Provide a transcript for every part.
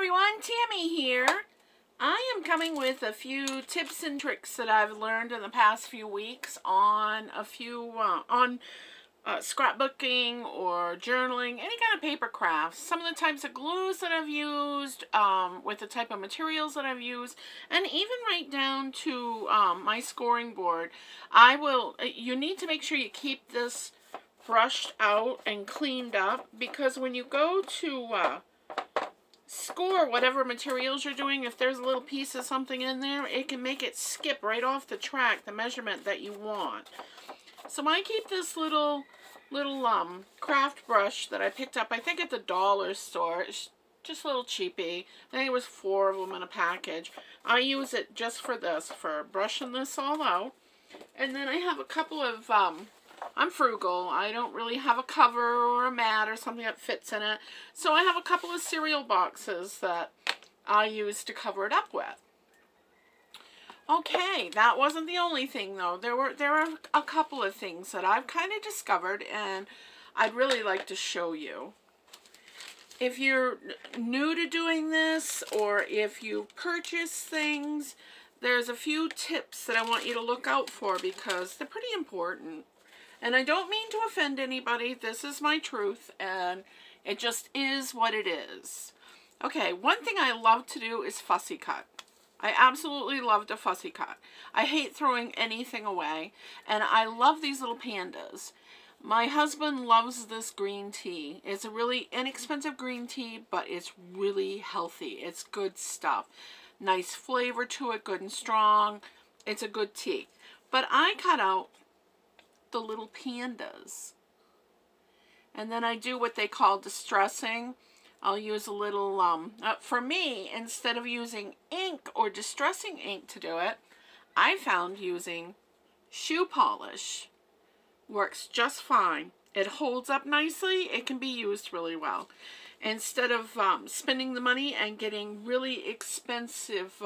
everyone, Tammy here. I am coming with a few tips and tricks that I've learned in the past few weeks on scrapbooking or journaling, any kind of paper crafts. Some of the types of glues that I've used, with the type of materials that I've used, and even right down to my scoring board. You need to make sure you keep this brushed out and cleaned up, because when you go to score whatever materials you're doing, if there's a little piece of something in there, it can make it skip right off the track the measurement that you want. So I keep this little craft brush that I picked up, I think at the dollar store. It's just a little cheapy. I think it was 4 of them in a package. I use it just for this, for brushing this all out. And then I have a couple of I'm frugal. I don't really have a cover or a mat or something that fits in it. So I have a couple of cereal boxes that I use to cover it up with. Okay, that wasn't the only thing though. There are a couple of things that I've kind of discovered and I'd really like to show you. If you're new to doing this, or if you purchase things, there's a few tips that I want you to look out for because they're pretty important. And I don't mean to offend anybody. This is my truth, and it just is what it is. Okay, one thing I love to do is fussy cut. I absolutely love to fussy cut. I hate throwing anything away, and I love these little pandas. My husband loves this green tea. It's a really inexpensive green tea, but it's really healthy. It's good stuff. Nice flavor to it, good and strong. It's a good tea. But I cut out the little pandas, and then I do what they call distressing. I'll use a little for me, instead of using ink or distressing ink to do it, I found using shoe polish works just fine. It holds up nicely. It can be used really well. Instead of spending the money and getting really expensive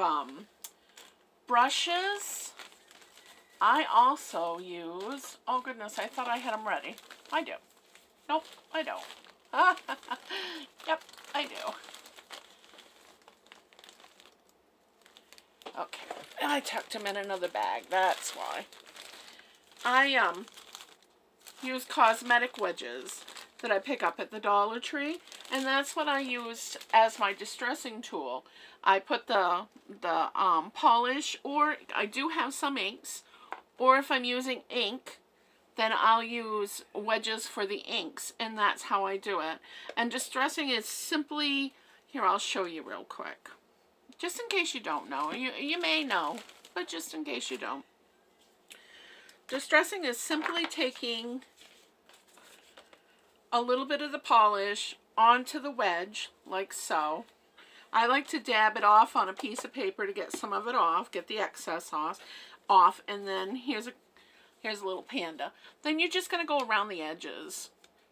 brushes, I also use, oh goodness, I thought I had them ready. I do. Nope, I don't. Yep, I do. Okay, I tucked them in another bag, that's why. I use cosmetic wedges that I pick up at the Dollar Tree, and that's what I used as my distressing tool. I put the polish, or I do have some inks, or if I'm using ink, then I'll use wedges for the inks, and that's how I do it. And distressing is simply, here, I'll show you real quick. Just in case you don't know. You may know, but just in case you don't. Distressing is simply taking a little bit of the polish onto the wedge, like so. I like to dab it off on a piece of paper to get some of it off, get the excess off, and then here's a little panda. Then you're just going to go around the edges.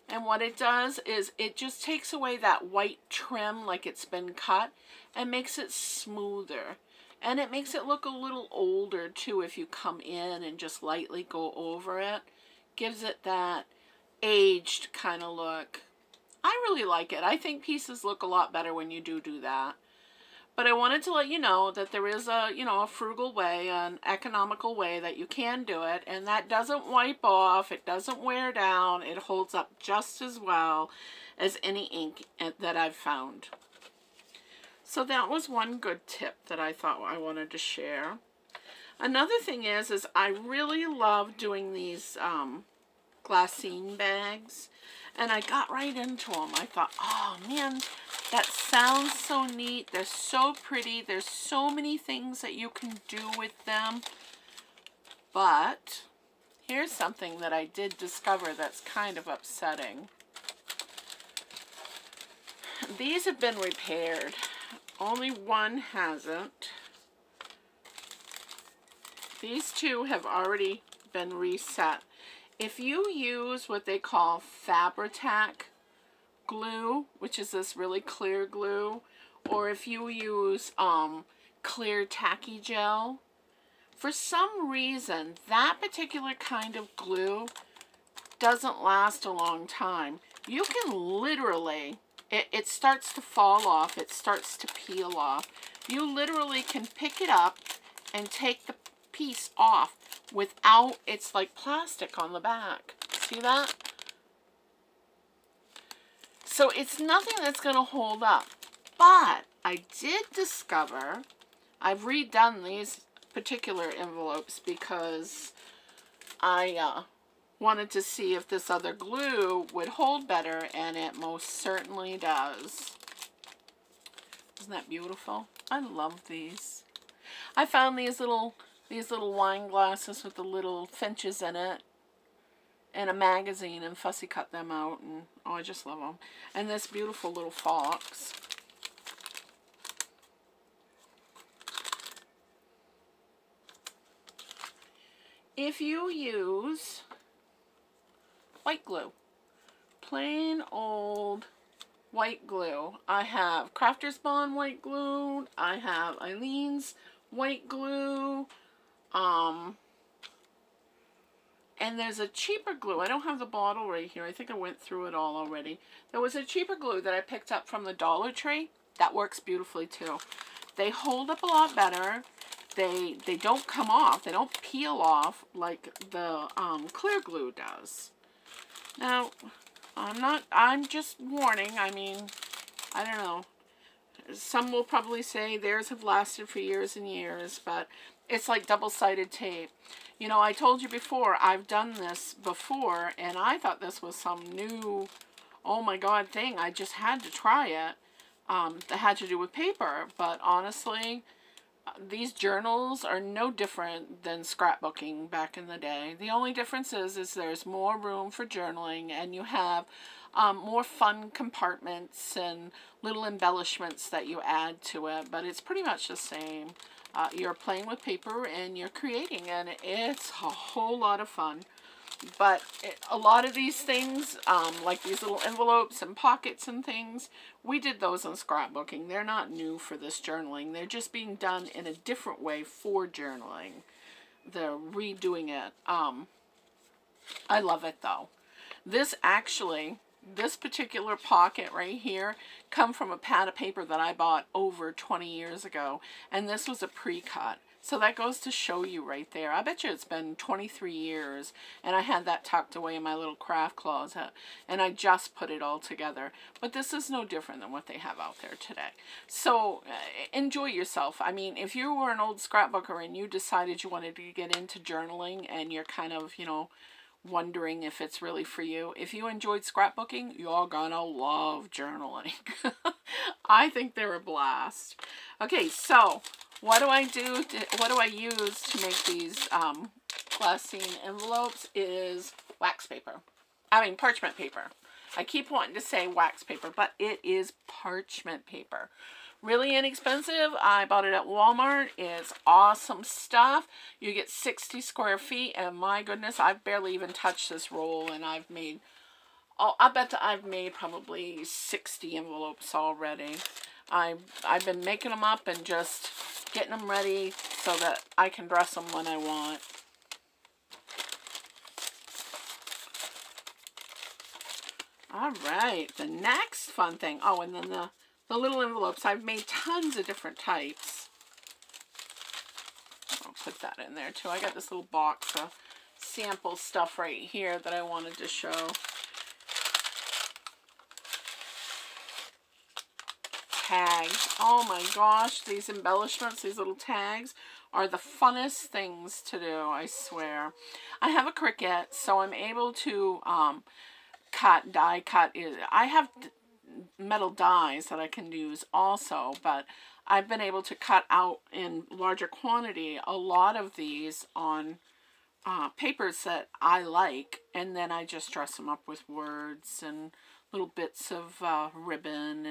And what it does is it just takes away that white trim like it's been cut and makes it smoother. And it makes it look a little older too if you come in and just lightly go over it. Gives it that aged kind of look. I really like it. I think pieces look a lot better when you do that. But I wanted to let you know that there is a frugal way, an economical way that you can do it, and that doesn't wipe off, it doesn't wear down, it holds up just as well as any ink that I've found. So that was one good tip that I thought I wanted to share. Another thing is I really love doing these glassine bags, and I got right into them. I thought, oh man, that sounds so neat. They're so pretty. There's so many things that you can do with them. But here's something that I did discover that's kind of upsetting. These have been repaired. Only one hasn't. These two have already been reset. If you use what they call Fabri-Tac glue, which is this really clear glue, or if you use clear tacky gel, for some reason that particular kind of glue doesn't last a long time. You can literally it starts to fall off. It starts to peel off. You literally can pick it up and take the piece off without, it's like plastic on the back. See that? So it's nothing that's going to hold up. But I did discover, I've redone these particular envelopes because I wanted to see if this other glue would hold better, and it most certainly does. Isn't that beautiful? I love these. I found these little wine glasses with the little finches in it in a magazine and fussy cut them out, and oh, I just love them. And this beautiful little fox. If you use white glue, plain old white glue, I have Crafter's Bond white glue, I have Eileen's white glue, and there's a cheaper glue. I don't have the bottle right here. I think I went through it all already. There was a cheaper glue that I picked up from the Dollar Tree. That works beautifully too. They hold up a lot better. They don't come off. They don't peel off like the clear glue does. Now, I'm just warning. I mean, I don't know. Some will probably say theirs have lasted for years and years, but it's like double-sided tape. You know, I told you before, I've done this before, and I thought this was some new, oh my God thing. I just had to try it. That had to do with paper, but honestly, these journals are no different than scrapbooking back in the day. The only difference is there's more room for journaling, and you have more fun compartments and little embellishments that you add to it, but it's pretty much the same. You're playing with paper and you're creating, and it's a whole lot of fun. But a lot of these things, like these little envelopes and pockets and things, we did those in scrapbooking. They're not new for this journaling. They're just being done in a different way for journaling. They're redoing it. I love it though. This particular pocket right here come from a pad of paper that I bought over 20 years ago. And this was a pre-cut. So that goes to show you right there. I bet you it's been 23 years, and I had that tucked away in my little craft closet, and I just put it all together. But this is no different than what they have out there today. So enjoy yourself. I mean, if you were an old scrapbooker and you decided you wanted to get into journaling and you're kind of, you know, wondering if it's really for you, if you enjoyed scrapbooking, you're gonna love journaling. I think they're a blast. Okay, so what do I do? What do I use to make these glassine envelopes is wax paper. I mean parchment paper. I keep wanting to say wax paper, but it is parchment paper. Really inexpensive. I bought it at Walmart. It's awesome stuff. You get 60 square feet, and my goodness, I've barely even touched this roll, and I've made, oh, I bet that I've made probably 60 envelopes already. I've been making them up and just getting them ready so that I can dress them when I want. All right, the next fun thing. Oh, and then the little envelopes. I've made tons of different types. I'll put that in there too. I got this little box of sample stuff right here that I wanted to show. Tags. Oh my gosh, these embellishments, these little tags are the funnest things to do, I swear. I have a Cricut, so I'm able to die cut. I have metal dies that I can use also, but I've been able to cut out in larger quantity a lot of these on papers that I like, and then I just dress them up with words and little bits of ribbon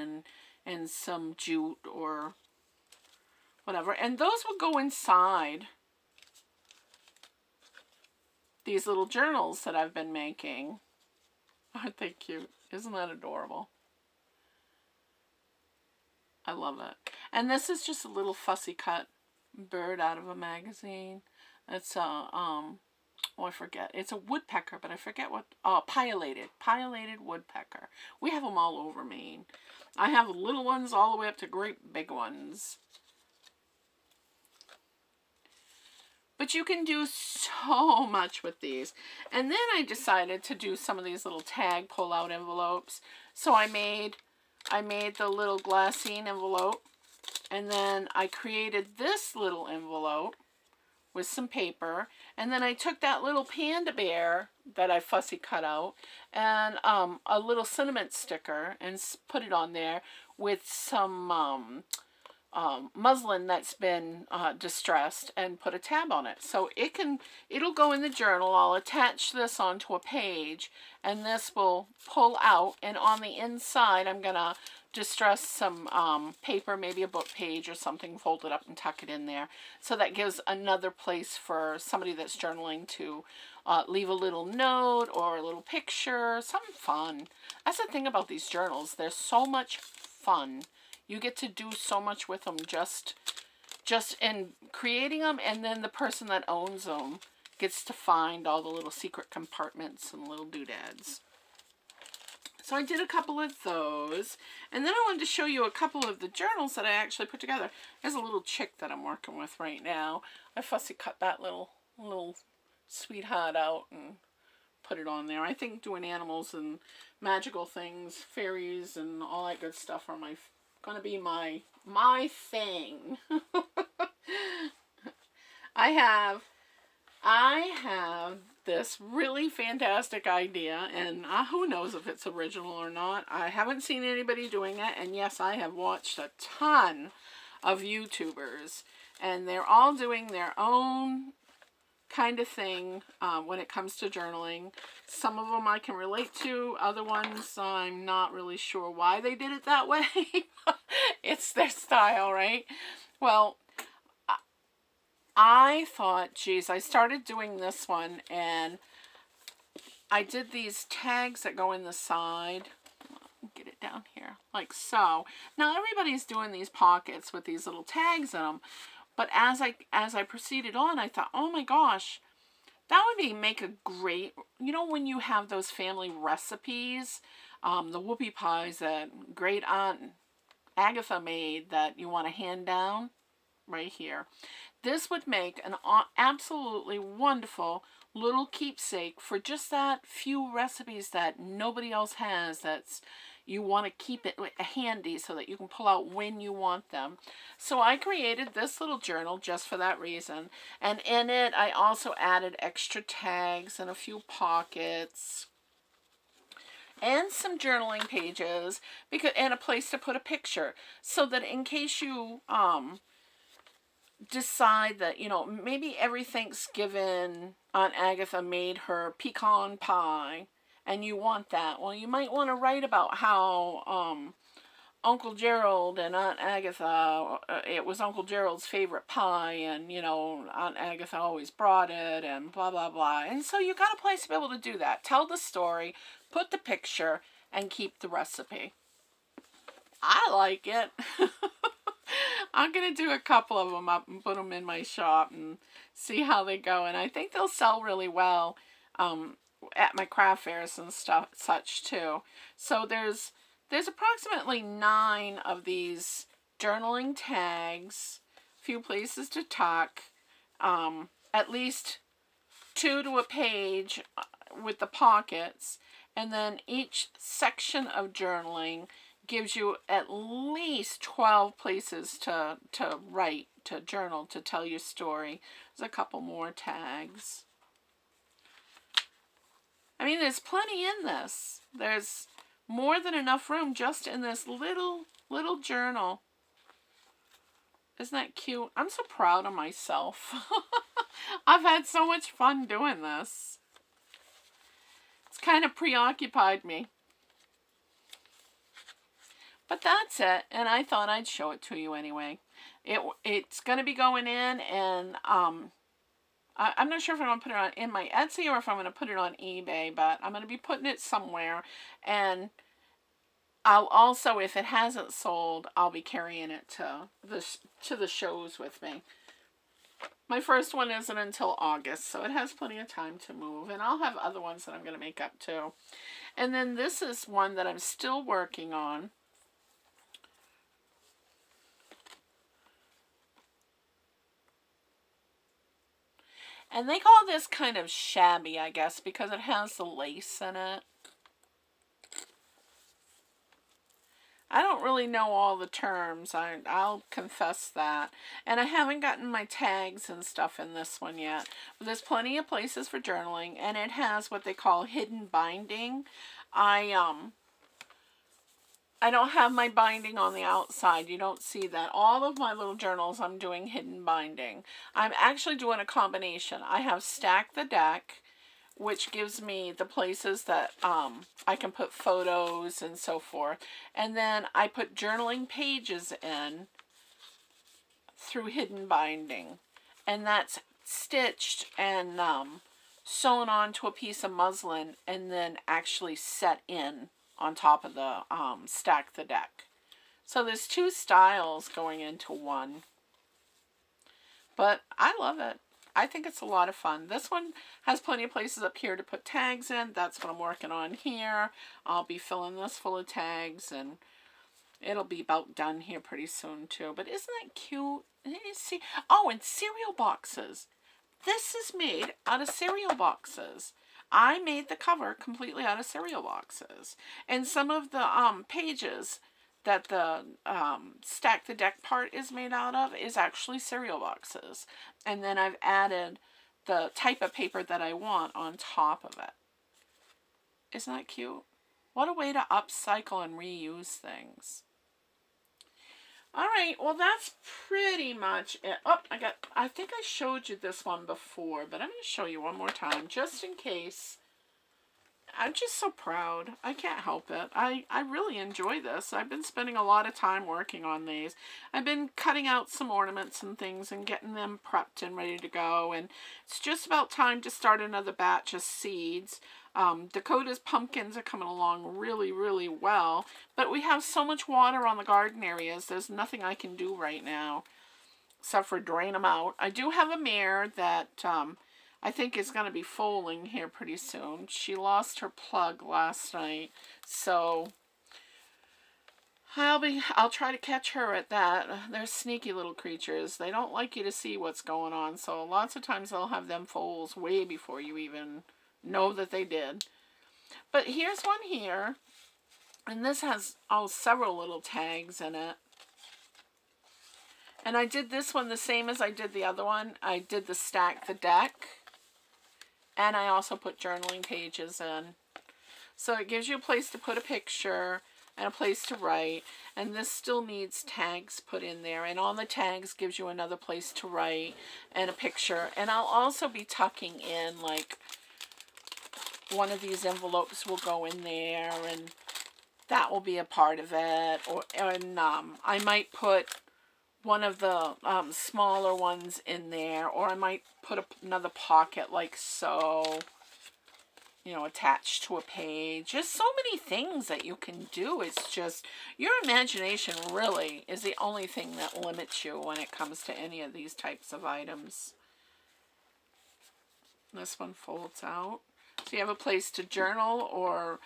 and some jute or whatever, and those will go inside these little journals that I've been making. Aren't they cute? Isn't that adorable? I love it. And this is just a little fussy cut bird out of a magazine. It's a oh, I forget. It's a woodpecker, but I forget what, pileated woodpecker. We have them all over Maine. I have little ones all the way up to great big ones. But you can do so much with these. And then I decided to do some of these little tag pull-out envelopes. So I made the little glassine envelope. And then I created this little envelope with some paper. And then I took that little panda bear that I fussy cut out and a little sentiment sticker and put it on there with some muslin that's been distressed and put a tab on it. So it'll go in the journal. I'll attach this onto a page and this will pull out, and on the inside I'm gonna distress some paper, maybe a book page or something, fold it up and tuck it in there. So that gives another place for somebody that's journaling to leave a little note or a little picture, something fun. That's the thing about these journals. They're so much fun. You get to do so much with them just in creating them, and then the person that owns them gets to find all the little secret compartments and little doodads. So I did a couple of those, and then I wanted to show you a couple of the journals that I actually put together. There's a little chick that I'm working with right now. I fussy cut that little sweetheart out and put it on there. I think doing animals and magical things, fairies and all that good stuff are gonna be my thing. I have this really fantastic idea, and who knows if it's original or not. I haven't seen anybody doing it, and yes, I have watched a ton of YouTubers, and they're all doing their own kind of thing when it comes to journaling. Some of them I can relate to, other ones I'm not really sure why they did it that way. It's their style, right? Well, I thought, geez, I started doing this one, and I did these tags that go in the side. Get it down here, like so. Now everybody's doing these pockets with these little tags in them, but as I proceeded on, I thought, oh my gosh, that would make a great, you know, when you have those family recipes, the whoopie pies that great aunt Agatha made that you want to hand down, right here. This would make an absolutely wonderful little keepsake for just that few recipes that nobody else has, you want to keep it handy so that you can pull out when you want them. So I created this little journal just for that reason. And in it, I also added extra tags and a few pockets and some journaling pages and a place to put a picture, so that in case you decide that, you know, maybe every Thanksgiving Aunt Agatha made her pecan pie and you want that. Well, you might want to write about how Uncle Gerald and Aunt Agatha, it was Uncle Gerald's favorite pie, and, you know, Aunt Agatha always brought it, and blah, blah, blah. And so you got a place to be able to do that. Tell the story, put the picture, and keep the recipe. I like it. I'm going to do a couple of them up and put them in my shop and see how they go. And I think they'll sell really well at my craft fairs and such too. So there's approximately 9 of these journaling tags, a few places to tuck, at least 2 to a page with the pockets, and then each section of journaling gives you at least 12 places to write, to journal, to tell your story. There's a couple more tags. I mean, there's plenty in this. There's more than enough room just in this little journal. Isn't that cute? I'm so proud of myself. I've had so much fun doing this. It's kind of preoccupied me. But that's it, and I thought I'd show it to you anyway. It's going to be going in, and I'm not sure if I'm going to put it in my Etsy or if I'm going to put it on eBay, but I'm going to be putting it somewhere. And I'll also, if it hasn't sold, I'll be carrying it to the shows with me. My first one isn't until August, so it has plenty of time to move. And I'll have other ones that I'm going to make up too. And then this is one that I'm still working on. And they call this kind of shabby, I guess, because it has the lace in it. I don't really know all the terms, I'll confess that. And I haven't gotten my tags and stuff in this one yet. But there's plenty of places for journaling, and it has what they call hidden binding. I don't have my binding on the outside. You don't see that. All of my little journals, I'm doing hidden binding. I'm actually doing a combination. I have Stack the Deck, which gives me the places that I can put photos and so forth. And then I put journaling pages in through hidden binding. And that's stitched and sewn onto a piece of muslin and then actually set in on top of the Stack the Deck. So there's two styles going into one. But I love it. I think it's a lot of fun. This one has plenty of places up here to put tags in. That's what I'm working on here. I'll be filling this full of tags, and it'll be about done here pretty soon too. But isn't that cute? See? Oh, and cereal boxes. This is made out of cereal boxes. I made the cover completely out of cereal boxes. And some of the pages that the Stack the Deck part is made out of is actually cereal boxes. And then I've added the type of paper that I want on top of it. Isn't that cute? What a way to upcycle and reuse things. Alright, well that's pretty much it. Oh, I think I showed you this one before, but I'm going to show you one more time, just in case. I'm just so proud. I can't help it. I really enjoy this. I've been spending a lot of time working on these. I've been cutting out some ornaments and things and getting them prepped and ready to go. And it's just about time to start another batch of seeds. Dakota's pumpkins are coming along really, really well. But we have so much water on the garden areas, there's nothing I can do right now except for drain them out. I do have a mare that I think is going to be foaling here pretty soon. She lost her plug last night, so I'll try to catch her at that. They're sneaky little creatures. They don't like you to see what's going on, so lots of times they'll have them foals way before you even know that they did. But here's one here, and this has several little tags in it. And I did this one the same as I did the other one. I did the Stack the Deck. And I also put journaling pages in. So it gives you a place to put a picture and a place to write. And this still needs tags put in there. And on the tags gives you another place to write and a picture. And I'll also be tucking in, like, one of these envelopes will go in there. And that will be a part of it. I might put one of the smaller ones in there, or I might put another pocket like so, you know, attached to a page. Just so many things that you can do. It's just, your imagination really is the only thing that limits you when it comes to any of these types of items. This one folds out. So you have a place to journal or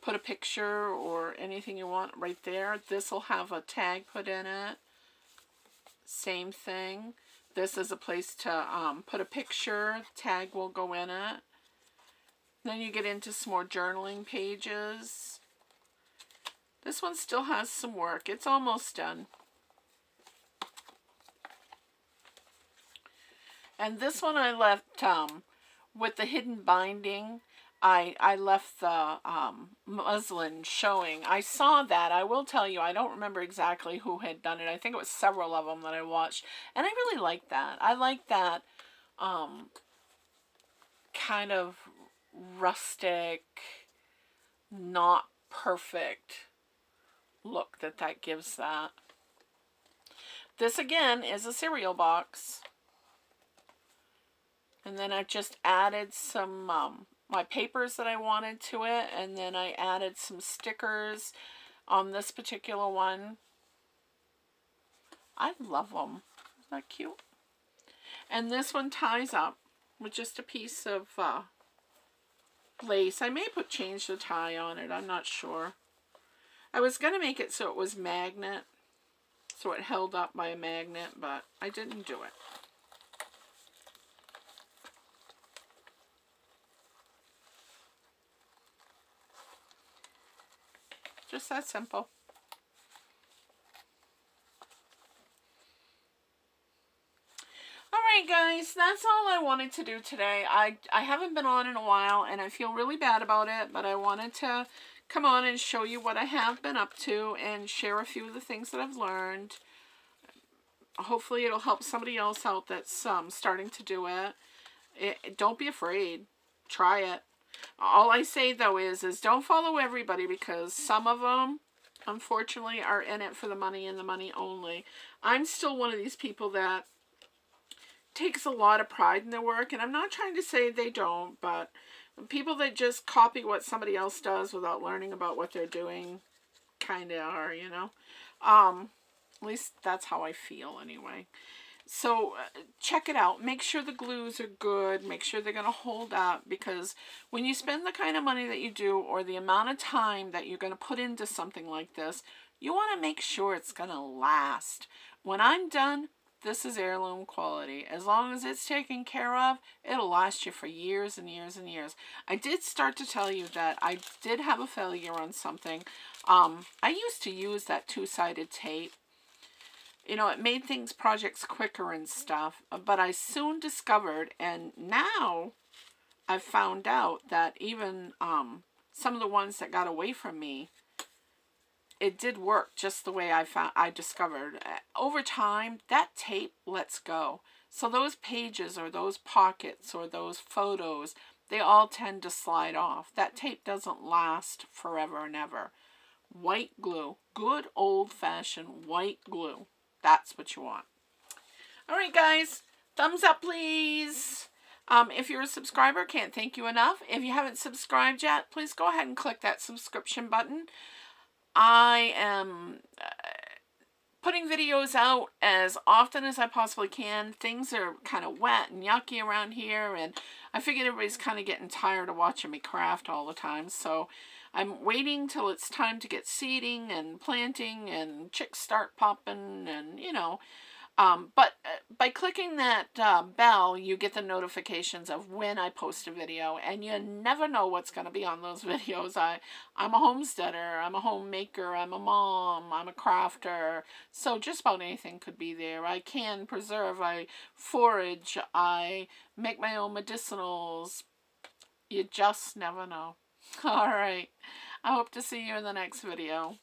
put a picture or anything you want right there. This will have a tag put in it. Same thing. This is a place to put a picture. Tag will go in it. Then you get into some more journaling pages. This one still has some work. It's almost done. And this one I left with the hidden binding. I left the muslin showing. I saw that. I will tell you, I don't remember exactly who had done it. I think it was several of them that I watched. And I really like that. I like that kind of rustic, not perfect look that gives that. This again is a cereal box. And then I've just added some my papers that I wanted to it, and then I added some stickers on this particular one. I love them. Isn't that cute? And this one ties up with just a piece of lace. I may change the tie on it. I'm not sure. I was going to make it so it was magnet. So it held up by a magnet, but I didn't do it. Just that simple. Alright guys, that's all I wanted to do today. I haven't been on in a while and I feel really bad about it, but I wanted to come on and show you what I have been up to and share a few of the things that I've learned. Hopefully it'll help somebody else out that's starting to do it. Don't be afraid. Try it. All I say though is don't follow everybody, because some of them unfortunately are in it for the money and the money only. I'm still one of these people that takes a lot of pride in their work, and I'm not trying to say they don't, but people that just copy what somebody else does without learning about what they're doing kind of are, you know. At least that's how I feel anyway. So check it out. Make sure the glues are good. Make sure they're going to hold up, because when you spend the kind of money that you do, or the amount of time that you're going to put into something like this, you want to make sure it's going to last. When I'm done, this is heirloom quality. As long as it's taken care of, it'll last you for years and years and years. I did start to tell you that I did have a failure on something. I used to use that two-sided tape. You know, it made projects quicker and stuff, but I soon discovered, and now I've found out that even some of the ones that got away from me, it did work just the way I discovered. Over time, that tape lets go. So those pages or those pockets or those photos, they all tend to slide off. That tape doesn't last forever and ever. White glue. Good old-fashioned white glue. That's what you want. Alright guys, thumbs up please. If you're a subscriber, can't thank you enough. If you haven't subscribed yet, please go ahead and click that subscription button. I am putting videos out as often as I possibly can. Things are kind of wet and yucky around here, and I figured everybody's kind of getting tired of watching me craft all the time, so I'm waiting till it's time to get seeding and planting and chicks start popping, and you know. But by clicking that bell, you get the notifications of when I post a video, and you never know what's going to be on those videos. I'm a homesteader, I'm a homemaker, I'm a mom, I'm a crafter, so just about anything could be there. I can preserve, I forage, I make my own medicinals. You just never know. Alright, I hope to see you in the next video.